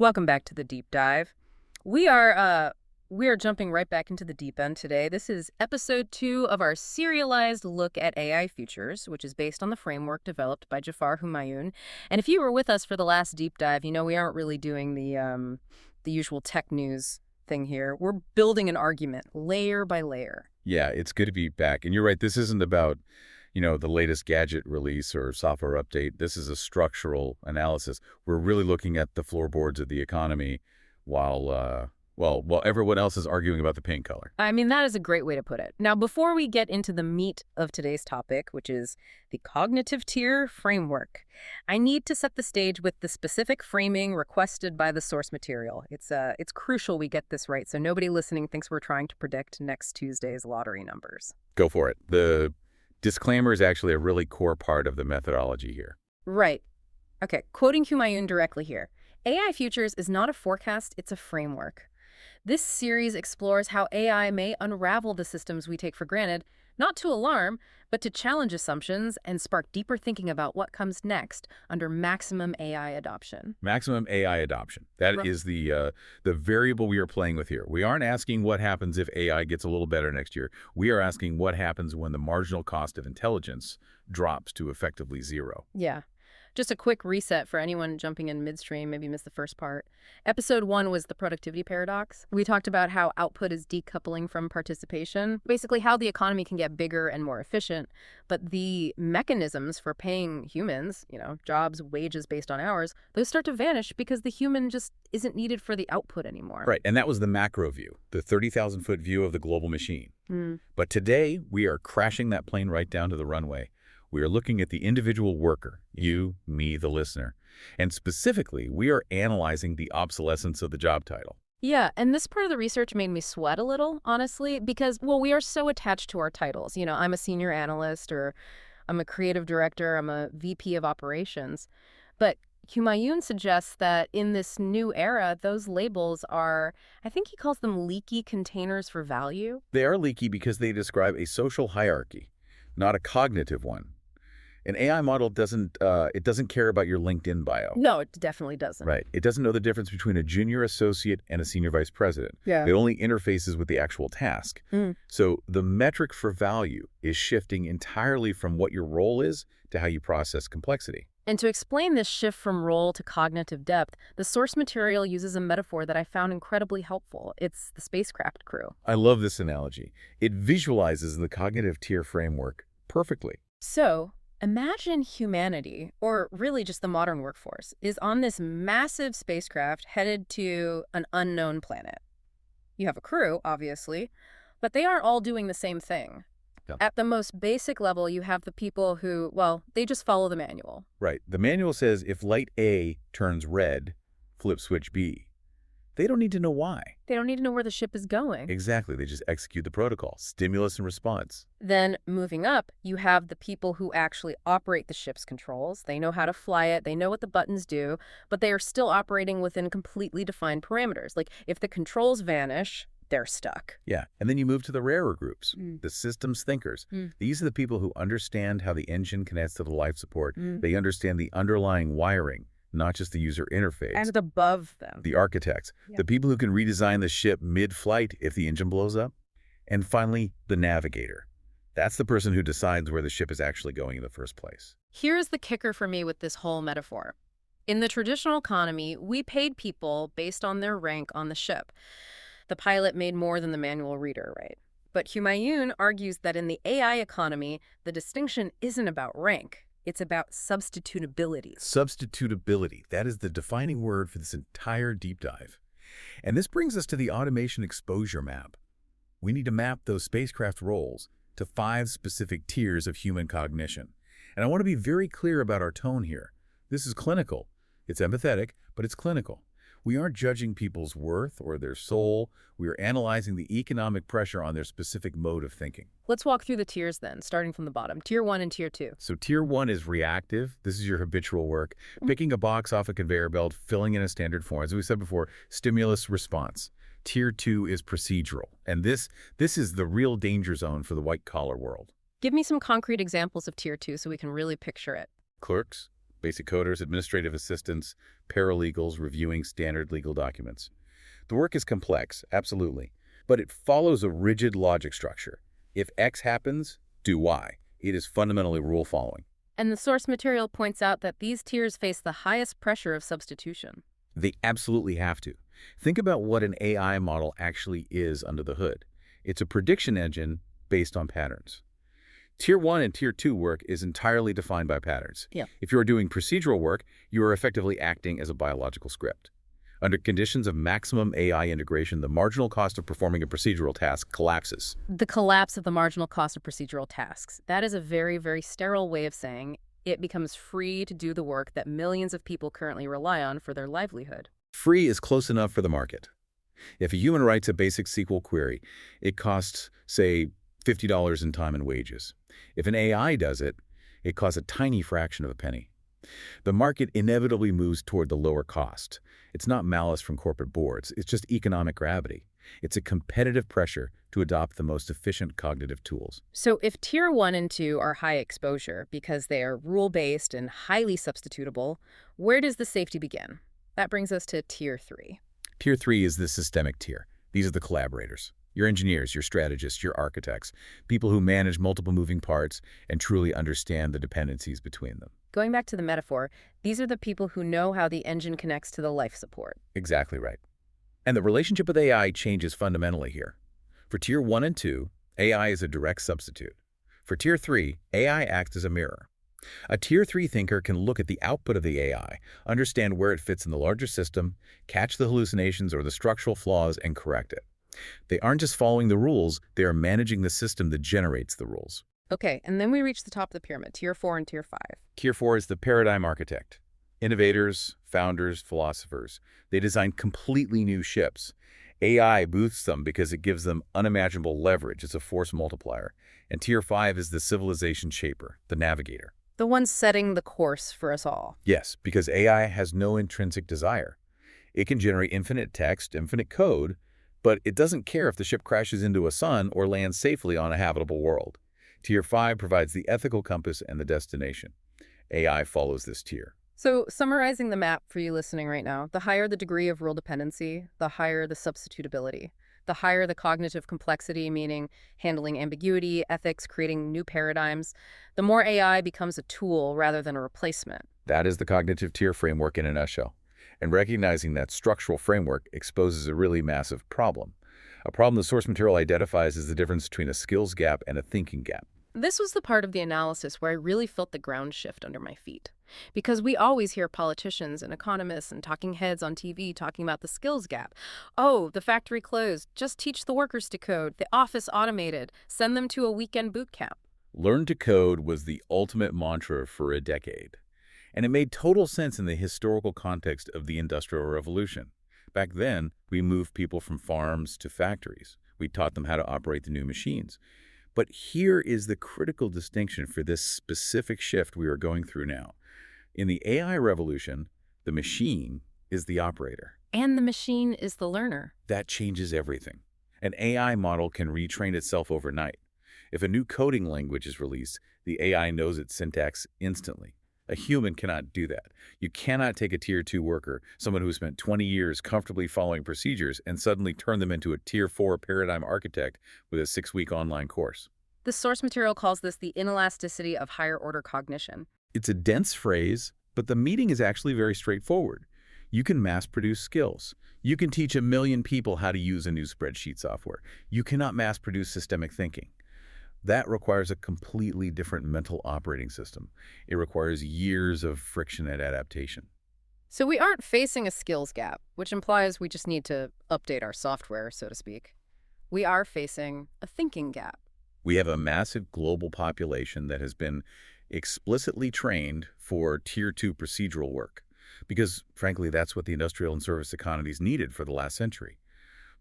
Welcome back to the deep dive. We are uh we are jumping right back into the deep end today. This is episode 2 of our serialized look at AI futures, which is based on the framework developed by Jaffar Humayoon. And if you were with us for the last deep dive, you know we aren't really doing the usual tech news thing here. We're building an argument layer by layer. Yeah, it's good to be back. And you're right, this isn't about, the latest gadget release or software update. This is a structural analysis. We're really looking at the floorboards of the economy while everyone else is arguing about the paint color. I mean, that is a great way to put it. Now, before we get into the meat of today's topic, which is the cognitive tier framework, I need to set the stage with the specific framing requested by the source material. It's crucial we get this right so nobody listening thinks we're trying to predict next Tuesday's lottery numbers. Go for it. The disclaimer is actually a really core part of the methodology here. Right. Okay, quoting Humayun directly here. AI Futures is not a forecast, it's a framework. This series explores how AI may unravel the systems we take for granted, not to alarm, but to challenge assumptions and spark deeper thinking about what comes next under maximum AI adoption. Maximum AI adoption. That is the variable we are playing with here. We aren't asking what happens if AI gets a little better next year. We are asking what happens when the marginal cost of intelligence drops to effectively zero. Yeah. Just a quick reset for anyone jumping in midstream, maybe missed the first part. Episode 1 was the productivity paradox. We talked about how output is decoupling from participation, basically how the economy can get bigger and more efficient, but the mechanisms for paying humans, jobs, wages based on hours, those start to vanish because the human just isn't needed for the output anymore. Right, and that was the macro view, the 30,000-foot view of the global machine. But today, we are crashing that plane right down to the runway. We are looking at the individual worker, you, me, the listener. And specifically, we are analyzing the obsolescence of the job title. Yeah, and this part of the research made me sweat a little, honestly, because, we are so attached to our titles. I'm a senior analyst, or I'm a creative director, I'm a VP of operations. But Humayun suggests that in this new era, those labels are, I think he calls them leaky containers for value. They are leaky because they describe a social hierarchy, not a cognitive one. An AI model doesn't care about your LinkedIn bio. No, it definitely doesn't. Right. It doesn't know the difference between a junior associate and a senior vice president. Yeah. It only interfaces with the actual task. So the metric for value is shifting entirely from what your role is to how you process complexity. And to explain this shift from role to cognitive depth, the source material uses a metaphor that I found incredibly helpful. It's the spacecraft crew. I love this analogy. It visualizes the cognitive tier framework perfectly. So, imagine humanity, or really just the modern workforce, is on this massive spacecraft headed to an unknown planet. You have a crew, obviously, but they aren't all doing the same thing. Yeah. At the most basic level, you have the people who, they just follow the manual. Right. The manual says if light A turns red, flip switch B. They don't need to know why. They don't need to know where the ship is going. Exactly. They just execute the protocol, stimulus and response. Then, moving up, you have the people who actually operate the ship's controls. They know how to fly it, they know what the buttons do, but they are still operating within completely defined parameters. Like, if the controls vanish, they're stuck. Yeah. And then you move to the rarer groups, the systems thinkers. These are the people who understand how the engine connects to the life support. They understand the underlying wiring, not just the user interface. And above them, the architects, the people who can redesign the ship mid-flight if the engine blows up. And finally, the navigator. That's the person who decides where the ship is actually going in the first place. Here's the kicker for me with this whole metaphor. In the traditional economy, we paid people based on their rank on the ship. The pilot made more than the manual reader, right? But Humayun argues that in the AI economy, the distinction isn't about rank. It's about substitutability. Substitutability. That is the defining word for this entire deep dive. And this brings us to the automation exposure map. We need to map those spacecraft roles to 5 specific tiers of human cognition. And I want to be very clear about our tone here. This is clinical. It's empathetic, but it's clinical. We aren't judging people's worth or their soul. We are analyzing the economic pressure on their specific mode of thinking. Let's walk through the tiers then, starting from the bottom. Tier 1 and Tier 2. So Tier 1 is reactive. This is your habitual work. Picking a box off a conveyor belt, filling in a standard form. As we said before, stimulus response. Tier 2 is procedural. And this is the real danger zone for the white-collar world. Give me some concrete examples of Tier 2 so we can really picture it. Clerks, basic coders, administrative assistants, paralegals reviewing standard legal documents. The work is complex, absolutely, but it follows a rigid logic structure. If X happens, do Y. It is fundamentally rule following. And the source material points out that these tiers face the highest pressure of substitution. They absolutely have to. Think about what an AI model actually is under the hood. It's a prediction engine based on patterns. Tier 1 and Tier 2 work is entirely defined by patterns. Yeah. If you are doing procedural work, you are effectively acting as a biological script. Under conditions of maximum AI integration, the marginal cost of performing a procedural task collapses. The collapse of the marginal cost of procedural tasks. That is a very, very sterile way of saying it becomes free to do the work that millions of people currently rely on for their livelihood. Free is close enough for the market. If a human writes a basic SQL query, it costs, say, $50 in time and wages. If an AI does it, it costs a tiny fraction of a penny. The market inevitably moves toward the lower cost. It's not malice from corporate boards. It's just economic gravity. It's a competitive pressure to adopt the most efficient cognitive tools. So if Tier 1 and 2 are high exposure because they are rule-based and highly substitutable, where does the safety begin? That brings us to Tier 3. Tier 3 is the systemic tier. These are the collaborators. Your engineers, your strategists, your architects, people who manage multiple moving parts and truly understand the dependencies between them. Going back to the metaphor, these are the people who know how the engine connects to the life support. Exactly right. And the relationship with AI changes fundamentally here. For Tier 1 and 2, AI is a direct substitute. For Tier 3, AI acts as a mirror. A Tier 3 thinker can look at the output of the AI, understand where it fits in the larger system, catch the hallucinations or the structural flaws, and correct it. They aren't just following the rules, they are managing the system that generates the rules. Okay, and then we reach the top of the pyramid, Tier 4 and Tier 5. Tier 4 is the paradigm architect. Innovators, founders, philosophers. They design completely new ships. AI boosts them because it gives them unimaginable leverage. It's a force multiplier. And Tier 5 is the civilization shaper, the navigator. The one setting the course for us all. Yes, because AI has no intrinsic desire. It can generate infinite text, infinite code, but it doesn't care if the ship crashes into a sun or lands safely on a habitable world. Tier 5 provides the ethical compass and the destination. AI follows this tier. So, summarizing the map for you listening right now, the higher the degree of rule dependency, the higher the substitutability. The higher the cognitive complexity, meaning handling ambiguity, ethics, creating new paradigms, the more AI becomes a tool rather than a replacement. That is the cognitive tier framework in a nutshell. And recognizing that structural framework exposes a really massive problem. A problem the source material identifies as the difference between a skills gap and a thinking gap. This was the part of the analysis where I really felt the ground shift under my feet. Because we always hear politicians and economists and talking heads on TV talking about the skills gap. Oh, the factory closed. Just teach the workers to code. The office automated. Send them to a weekend boot camp. Learn to code was the ultimate mantra for a decade. And it made total sense in the historical context of the Industrial Revolution. Back then, we moved people from farms to factories. We taught them how to operate the new machines. But here is the critical distinction for this specific shift we are going through now. In the AI revolution, the machine is the operator. And the machine is the learner. That changes everything. An AI model can retrain itself overnight. If a new coding language is released, the AI knows its syntax instantly. A human cannot do that. You cannot take a Tier 2 worker, someone who spent 20 years comfortably following procedures, and suddenly turn them into a Tier 4 paradigm architect with a 6-week online course. The source material calls this the inelasticity of higher order cognition. It's a dense phrase, but the meaning is actually very straightforward. You can mass-produce skills. You can teach 1 million people how to use a new spreadsheet software. You cannot mass-produce systemic thinking. That requires a completely different mental operating system. It requires years of friction and adaptation. So we aren't facing a skills gap, which implies we just need to update our software, so to speak. We are facing a thinking gap. We have a massive global population that has been explicitly trained for Tier 2 procedural work, because, frankly, that's what the industrial and service economies needed for the last century.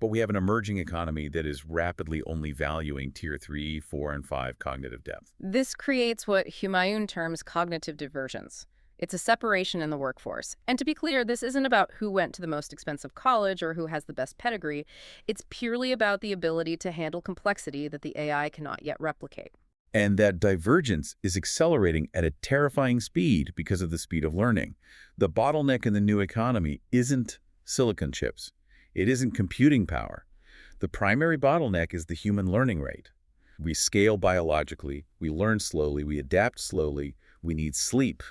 But we have an emerging economy that is rapidly only valuing Tier 3, 4, and 5 cognitive depth. This creates what Humayoon terms cognitive divergence. It's a separation in the workforce. And to be clear, this isn't about who went to the most expensive college or who has the best pedigree. It's purely about the ability to handle complexity that the AI cannot yet replicate. And that divergence is accelerating at a terrifying speed because of the speed of learning. The bottleneck in the new economy isn't silicon chips. It isn't computing power. The primary bottleneck is the human learning rate. We scale biologically, we learn slowly, we adapt slowly, we need sleep.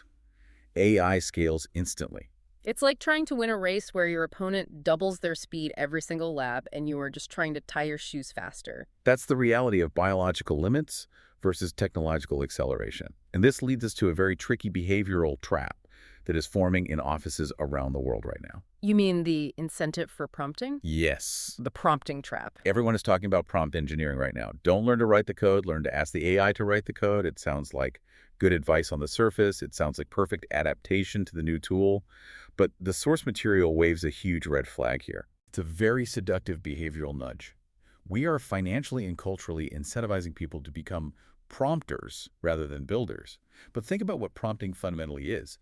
AI scales instantly. It's like trying to win a race where your opponent doubles their speed every single lap and you are just trying to tie your shoes faster. That's the reality of biological limits versus technological acceleration. And this leads us to a very tricky behavioral trap that is forming in offices around the world right now. You mean the incentive for prompting? Yes. The prompting trap. Everyone is talking about prompt engineering right now. Don't learn to write the code, learn to ask the AI to write the code. It sounds like good advice on the surface. It sounds like perfect adaptation to the new tool. But the source material waves a huge red flag here. It's a very seductive behavioral nudge. We are financially and culturally incentivizing people to become prompters rather than builders. But think about what prompting fundamentally is.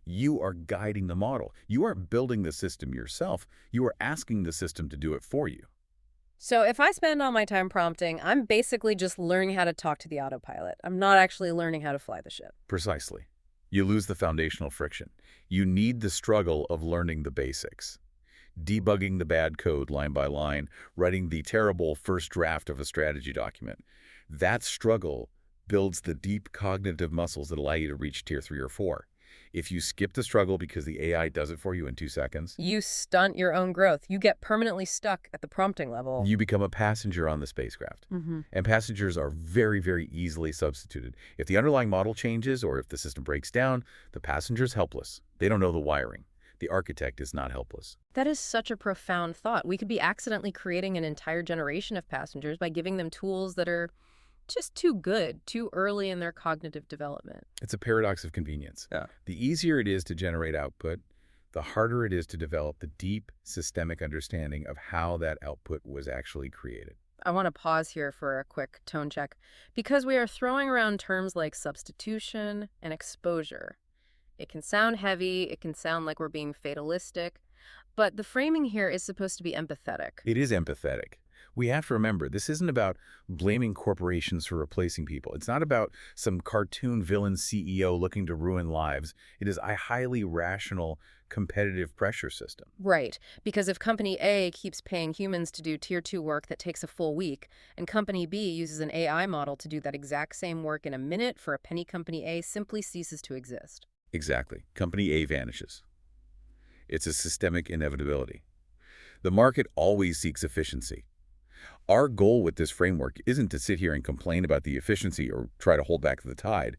You are guiding the model. You aren't building the system yourself. You are asking the system to do it for you. So if I spend all my time prompting, I'm basically just learning how to talk to the autopilot. I'm not actually learning how to fly the ship. Precisely. You lose the foundational friction. You need the struggle of learning the basics. Debugging the bad code line by line, writing the terrible first draft of a strategy document. That struggle builds the deep cognitive muscles that allow you to reach tier 3 or 4. If you skip the struggle because the AI does it for you in 2 seconds, You stunt your own growth. You get permanently stuck at the prompting level. you become a passenger on the spacecraft. And passengers are very, very easily substituted. If the underlying model changes or if the system breaks down, the passenger's helpless. They don't know the wiring. The architect is not helpless. That is such a profound thought. We could be accidentally creating an entire generation of passengers by giving them tools that are just too good, too early in their cognitive development. It's a paradox of convenience. Yeah. The easier it is to generate output, the harder it is to develop the deep systemic understanding of how that output was actually created. I want to pause here for a quick tone check because we are throwing around terms like substitution and exposure. It can sound heavy, it can sound like we're being fatalistic, but the framing here is supposed to be empathetic. It is empathetic. We have to remember, this isn't about blaming corporations for replacing people. It's not about some cartoon villain CEO looking to ruin lives. It is a highly rational, competitive pressure system. Right, because if Company A keeps paying humans to do Tier 2 work that takes a full week, and Company B uses an AI model to do that exact same work in a minute for a penny, Company A simply ceases to exist. Exactly. Company A vanishes. It's a systemic inevitability. The market always seeks efficiency. Our goal with this framework isn't to sit here and complain about the efficiency or try to hold back the tide.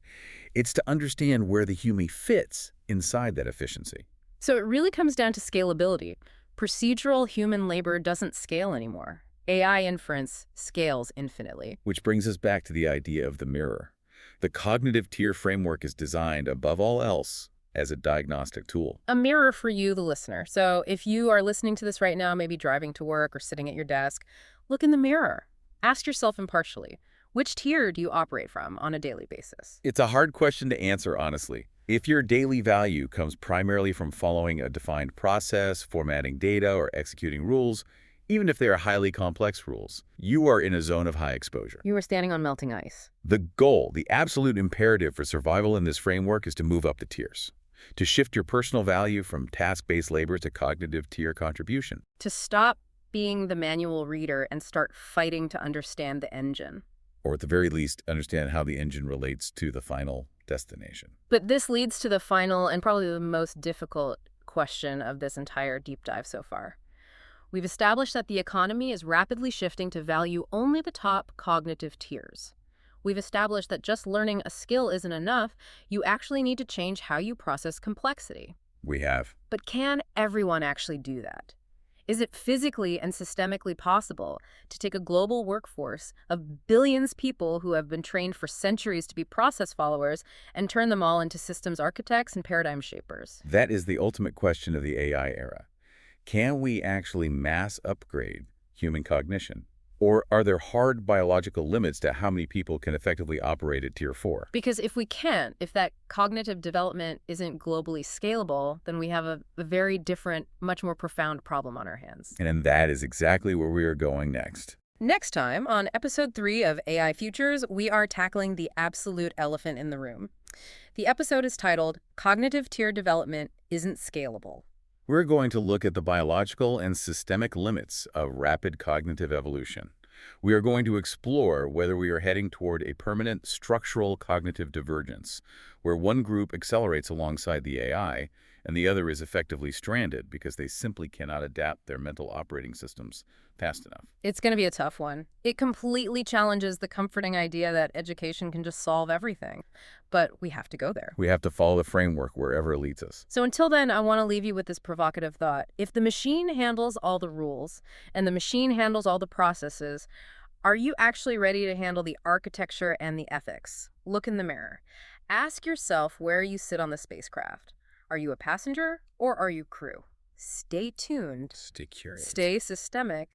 It's to understand where the human fits inside that efficiency. So it really comes down to scalability. Procedural human labor doesn't scale anymore. AI inference scales infinitely. Which brings us back to the idea of the mirror. The cognitive tier framework is designed, above all else, as a diagnostic tool. A mirror for you, the listener. So if you are listening to this right now, maybe driving to work or sitting at your desk, look in the mirror. Ask yourself impartially, which tier do you operate from on a daily basis? It's a hard question to answer, honestly. If your daily value comes primarily from following a defined process, formatting data, or executing rules, even if they are highly complex rules, you are in a zone of high exposure. You are standing on melting ice. The goal, the absolute imperative for survival in this framework is to move up the tiers, to shift your personal value from task-based labor to cognitive tier contribution. To stop being the manual reader and start fighting to understand the engine. Or at the very least, understand how the engine relates to the final destination. But this leads to the final and probably the most difficult question of this entire deep dive so far. We've established that the economy is rapidly shifting to value only the top cognitive tiers. We've established that just learning a skill isn't enough. You actually need to change how you process complexity. We have. But can everyone actually do that? Is it physically and systemically possible to take a global workforce of billions of people who have been trained for centuries to be process followers and turn them all into systems architects and paradigm shapers? That is the ultimate question of the AI era. Can we actually mass upgrade human cognition? Or are there hard biological limits to how many people can effectively operate at Tier 4? Because if we can't, if that cognitive development isn't globally scalable, then we have a very different, much more profound problem on our hands. And that is exactly where we are going next. Next time, on episode 3 of AI Futures, we are tackling the absolute elephant in the room. The episode is titled Cognitive Tier Development Isn't Scalable. We're going to look at the biological and systemic limits of rapid cognitive evolution. We are going to explore whether we are heading toward a permanent structural cognitive divergence, where one group accelerates alongside the AI and the other is effectively stranded because they simply cannot adapt their mental operating systems fast enough. It's going to be a tough one. It completely challenges the comforting idea that education can just solve everything. But we have to go there. We have to follow the framework wherever it leads us. So until then, I want to leave you with this provocative thought. If the machine handles all the rules and the machine handles all the processes, are you actually ready to handle the architecture and the ethics? Look in the mirror. Ask yourself where you sit on the spacecraft. Are you a passenger or are you crew? Stay tuned. Stay curious. Stay systemic.